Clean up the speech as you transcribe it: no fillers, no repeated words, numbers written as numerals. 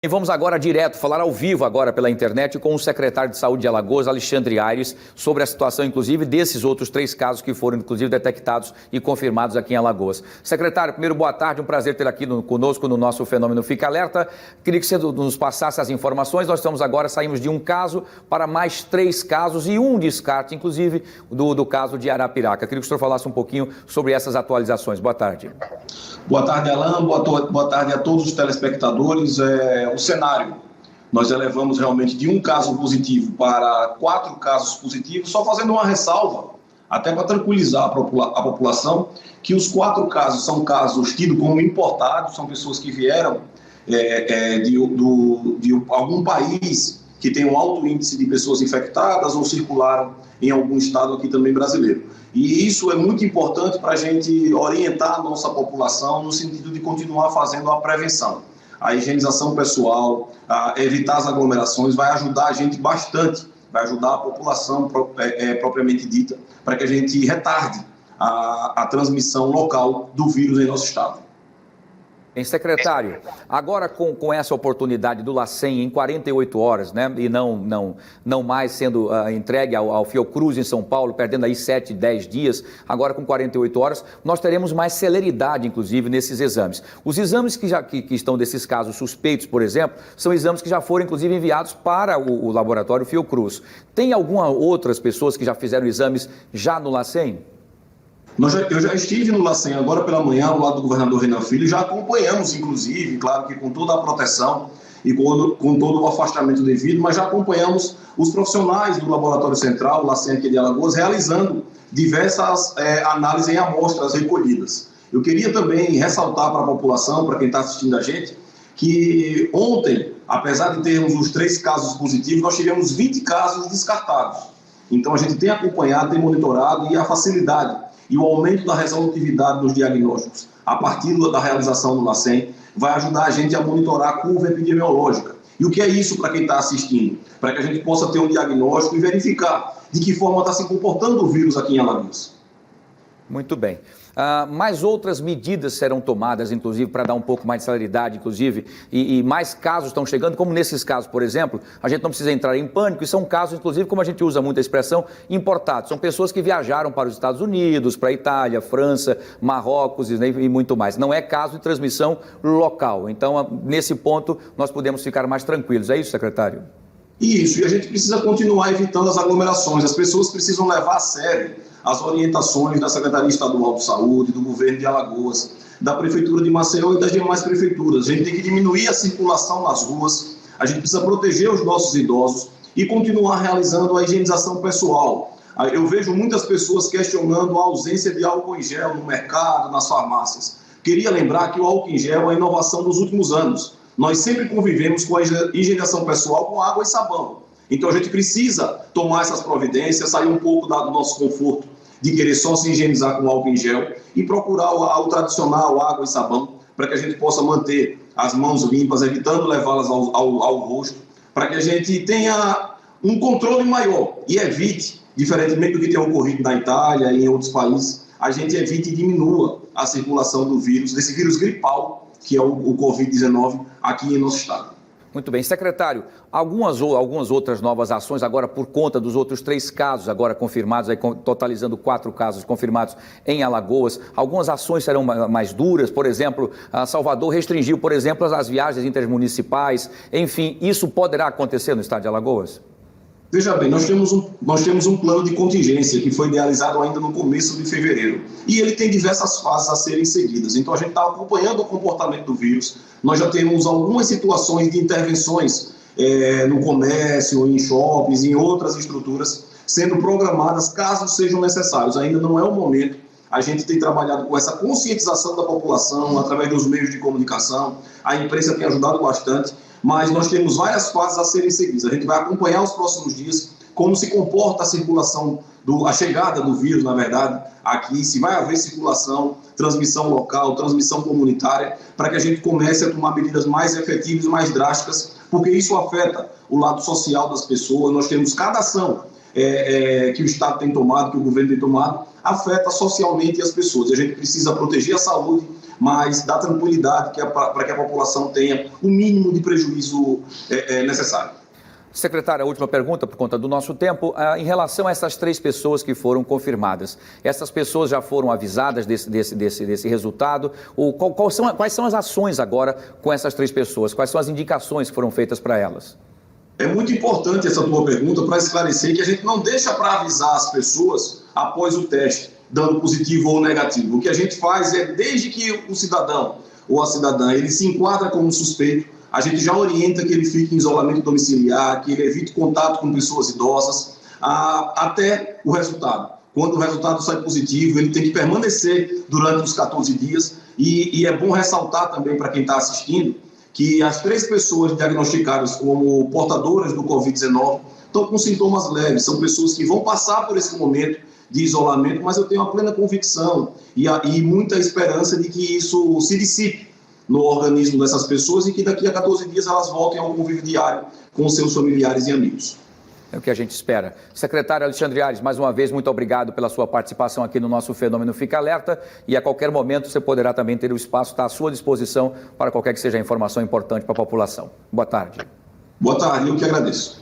E vamos agora direto, falar ao vivo agora pela internet com o secretário de Saúde de Alagoas, Alexandre Aires, sobre a situação, inclusive, desses outros 3 casos que foram, inclusive, detectados e confirmados aqui em Alagoas. Secretário, primeiro, boa tarde, um prazer ter aqui conosco no nosso Fenômeno Fica Alerta. Queria que você nos passasse as informações. Nós saímos de um caso para mais 3 casos e um descarte, inclusive, do caso de Arapiraca. Queria que o senhor falasse um pouquinho sobre essas atualizações. Boa tarde. Boa tarde, Alan. Boa tarde a todos os telespectadores. O cenário, nós elevamos realmente de um caso positivo para 4 casos positivos, só fazendo uma ressalva, até para tranquilizar a população, que os 4 casos são casos tidos como importados, são pessoas que vieram de algum país que tem um alto índice de pessoas infectadas ou circularam em algum estado aqui também brasileiro. E isso é muito importante para a gente orientar a nossa população no sentido de continuar fazendo a prevenção. A higienização pessoal, evitar as aglomerações, vai ajudar a gente bastante, vai ajudar a população propriamente dita, para que a gente retarde a transmissão local do vírus em nosso estado. Secretário, agora com essa oportunidade do LACEN em 48 horas, né, e não mais sendo entregue ao Fiocruz em São Paulo, perdendo aí 7, 10 dias, agora com 48 horas, nós teremos mais celeridade, inclusive, nesses exames. Os exames que estão desses casos suspeitos, por exemplo, são exames que já foram, inclusive, enviados para o laboratório Fiocruz. Tem algumas outras pessoas que já fizeram exames já no LACEN? Eu já estive no LACEN agora pela manhã, ao lado do governador Renan Filho, já acompanhamos, inclusive, claro que com toda a proteção e com todo o afastamento devido, mas já acompanhamos os profissionais do Laboratório Central, o LACEN aqui de Alagoas, realizando diversas análises em amostras recolhidas. Eu queria também ressaltar para a população, para quem está assistindo a gente, que ontem, apesar de termos os 3 casos positivos, nós tivemos 20 casos descartados. Então, a gente tem acompanhado, tem monitorado, e a facilidade e o aumento da resolutividade nos diagnósticos a partir da realização do LACEN vai ajudar a gente a monitorar a curva epidemiológica. E o que é isso para quem está assistindo? Para que a gente possa ter um diagnóstico e verificar de que forma está se comportando o vírus aqui em Alagoas. Muito bem. Mais outras medidas serão tomadas, inclusive, para dar um pouco mais de celeridade, inclusive, e mais casos estão chegando, como nesses casos, por exemplo, a gente não precisa entrar em pânico, e são casos, inclusive, como a gente usa muito a expressão, importados. São pessoas que viajaram para os Estados Unidos, para a Itália, França, Marrocos e muito mais. Não é caso de transmissão local. Então, nesse ponto, nós podemos ficar mais tranquilos. É isso, secretário? Isso, e a gente precisa continuar evitando as aglomerações. As pessoas precisam levar a sério as orientações da Secretaria Estadual de Saúde, do governo de Alagoas, da Prefeitura de Maceió e das demais prefeituras. A gente tem que diminuir a circulação nas ruas, a gente precisa proteger os nossos idosos e continuar realizando a higienização pessoal. Eu vejo muitas pessoas questionando a ausência de álcool em gel no mercado, nas farmácias. Queria lembrar que o álcool em gel é a inovação dos últimos anos. Nós sempre convivemos com a higienização pessoal com água e sabão. Então a gente precisa tomar essas providências, sair um pouco do nosso conforto de querer só se higienizar com álcool em gel e procurar o tradicional água e sabão para que a gente possa manter as mãos limpas, evitando levá-las ao rosto, para que a gente tenha um controle maior e evite, diferentemente do que tem ocorrido na Itália e em outros países, a gente evite e diminua a circulação do vírus, desse vírus gripal, que é o Covid-19, aqui em nosso estado. Muito bem. Secretário, algumas outras novas ações agora por conta dos outros 3 casos agora confirmados, aí, totalizando 4 casos confirmados em Alagoas. Algumas ações serão mais duras, por exemplo, Salvador restringiu, por exemplo, as viagens intermunicipais. Enfim, isso poderá acontecer no estado de Alagoas? Veja bem, nós temos um plano de contingência que foi idealizado ainda no começo de fevereiro. E ele tem diversas fases a serem seguidas. Então, a gente está acompanhando o comportamento do vírus. Nós já temos algumas situações de intervenções no comércio, em shoppings, em outras estruturas, sendo programadas caso sejam necessários. Ainda não é o momento. A gente tem trabalhado com essa conscientização da população, através dos meios de comunicação. A imprensa tem ajudado bastante. Mas nós temos várias fases a serem seguidas. A gente vai acompanhar os próximos dias como se comporta a circulação, a chegada do vírus, na verdade, aqui, se vai haver circulação, transmissão local, transmissão comunitária, para que a gente comece a tomar medidas mais efetivas e mais drásticas, porque isso afeta o lado social das pessoas. Nós temos cada ação que o Estado tem tomado, que o governo tem tomado, afeta socialmente as pessoas. A gente precisa proteger a saúde, mas dar tranquilidade para que a população tenha o mínimo de prejuízo necessário. Secretário, a última pergunta, por conta do nosso tempo, em relação a essas 3 pessoas que foram confirmadas. Essas pessoas já foram avisadas desse resultado? Quais são as ações agora com essas 3 pessoas? Quais são as indicações que foram feitas para elas? É muito importante essa tua pergunta para esclarecer que a gente não deixa para avisar as pessoas após o teste, dando positivo ou negativo. O que a gente faz é, desde que o cidadão ou a cidadã ele se enquadra como suspeito, a gente já orienta que ele fique em isolamento domiciliar, que ele evite contato com pessoas idosas, até o resultado. Quando o resultado sai positivo, ele tem que permanecer durante os 14 dias. E é bom ressaltar também para quem está assistindo que as 3 pessoas diagnosticadas como portadoras do Covid-19 estão com sintomas leves. São pessoas que vão passar por esse momento de isolamento, mas eu tenho a plena convicção e muita esperança de que isso se dissipe no organismo dessas pessoas e que daqui a 14 dias elas voltem ao convívio diário com seus familiares e amigos. É o que a gente espera. Secretário Alexandre Aires, mais uma vez, muito obrigado pela sua participação aqui no nosso Fenômeno Fica Alerta e a qualquer momento você poderá também ter o espaço, está à sua disposição para qualquer que seja a informação importante para a população. Boa tarde. Boa tarde, eu que agradeço.